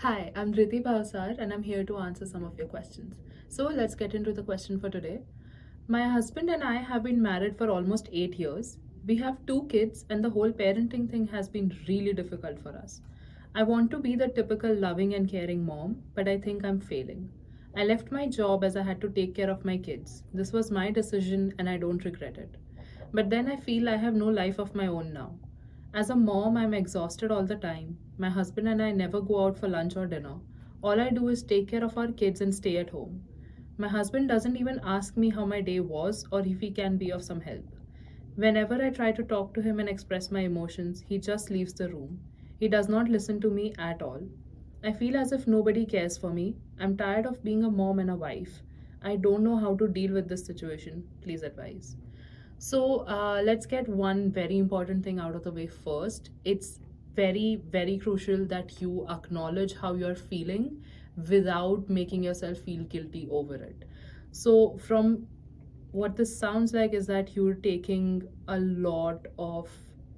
Hi, I'm Dhriti Bhavsar and I'm here to answer some of your questions. So let's get into the question for today. My husband and I have been married for almost 8 years. We have 2 kids and the whole parenting thing has been really difficult for us. I want to be the typical loving and caring mom, but I think I'm failing. I left my job as I had to take care of my kids. This was my decision and I don't regret it. But then I feel I have no life of my own now. As a mom, I'm exhausted all the time. My husband and I never go out for lunch or dinner. All I do is take care of our kids and stay at home. My husband doesn't even ask me how my day was or if he can be of some help. Whenever I try to talk to him and express my emotions, he just leaves the room. He does not listen to me at all. I feel as if nobody cares for me. I'm tired of being a mom and a wife. I don't know how to deal with this situation. Please advise. So let's get one very important thing out of the way first. It's very, very crucial that you acknowledge how you're feeling without making yourself feel guilty over it. So, from what this sounds like, is that you're taking a lot of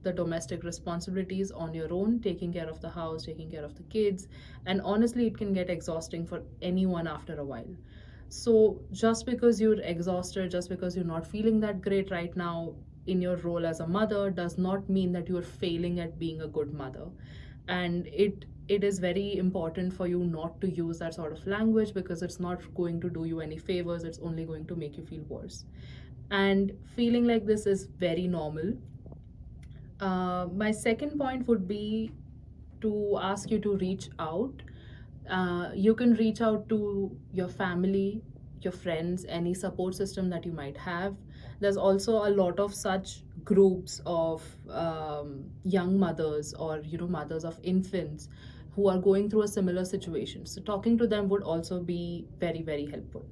the domestic responsibilities on your own, taking care of the house, taking care of the kids, and honestly, it can get exhausting for anyone after a while. So, just because you're exhausted, just because you're not feeling that great right now in your role as a mother, does not mean that you're failing at being a good mother. And it is very important for you not to use that sort of language because it's not going to do you any favors, it's only going to make you feel worse. And feeling like this is very normal. My second point would be to ask you to reach out. You can reach out to your family, your friends, any support system that you might have. There's also a lot of such groups of young mothers or mothers of infants who are going through a similar situation. So talking to them would also be very, very helpful.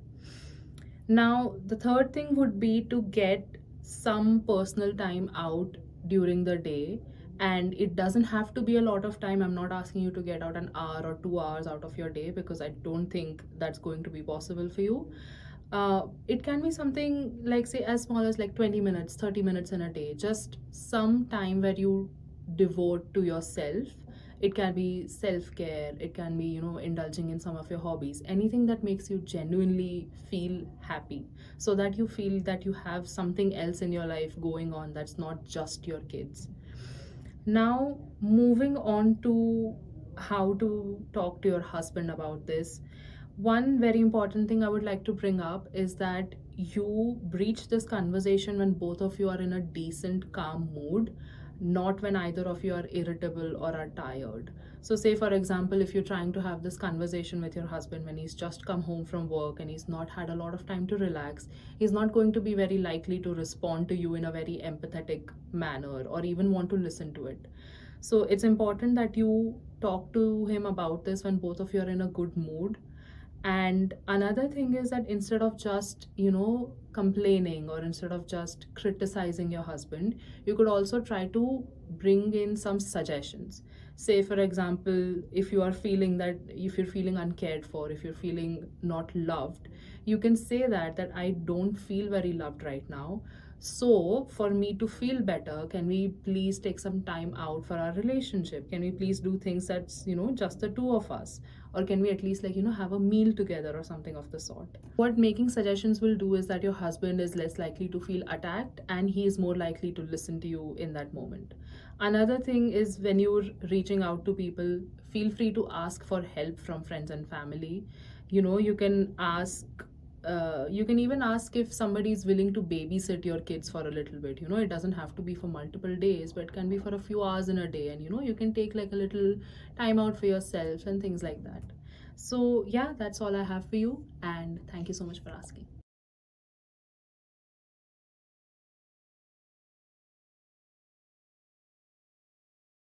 Now, the third thing would be to get some personal time out during the day. And it doesn't have to be a lot of time. I'm not asking you to get out an hour or 2 hours out of your day because I don't think that's going to be possible for you. It can be something like, say, as small as like 20 minutes, 30 minutes in a day, just some time where you devote to yourself. It can be self-care, it can be indulging in some of your hobbies, anything that makes you genuinely feel happy, so that you feel that you have something else in your life going on that's not just your kids. Now, moving on to how to talk to your husband about this. One very important thing I would like to bring up is that you breach this conversation when both of you are in a decent, calm mood, not when either of you are irritable or are tired. So, say for example, if you're trying to have this conversation with your husband when he's just come home from work and he's not had a lot of time to relax, he's not going to be very likely to respond to you in a very empathetic manner or even want to listen to it. So, it's important that you talk to him about this when both of you are in a good mood. And another thing is that instead of just, complaining or instead of just criticizing your husband, you could also try to bring in some suggestions. Say, for example, if you're feeling uncared for, if you're feeling not loved, you can say that I don't feel very loved right now. So, for me to feel better, can we please take some time out for our relationship? Can we please do things that's, just the two of us? Or can we at least, like, have a meal together or something of the sort? What making suggestions will do is that your husband is less likely to feel attacked and he is more likely to listen to you in that moment. Another thing is when you're reaching out to people, feel free to ask for help from friends and family. You can ask you can even ask if somebody is willing to babysit your kids for a little bit. It doesn't have to be for multiple days, but it can be for a few hours in a day. And you can take like a little time out for yourself and things like that. So, yeah, that's all I have for you. And thank you so much for asking.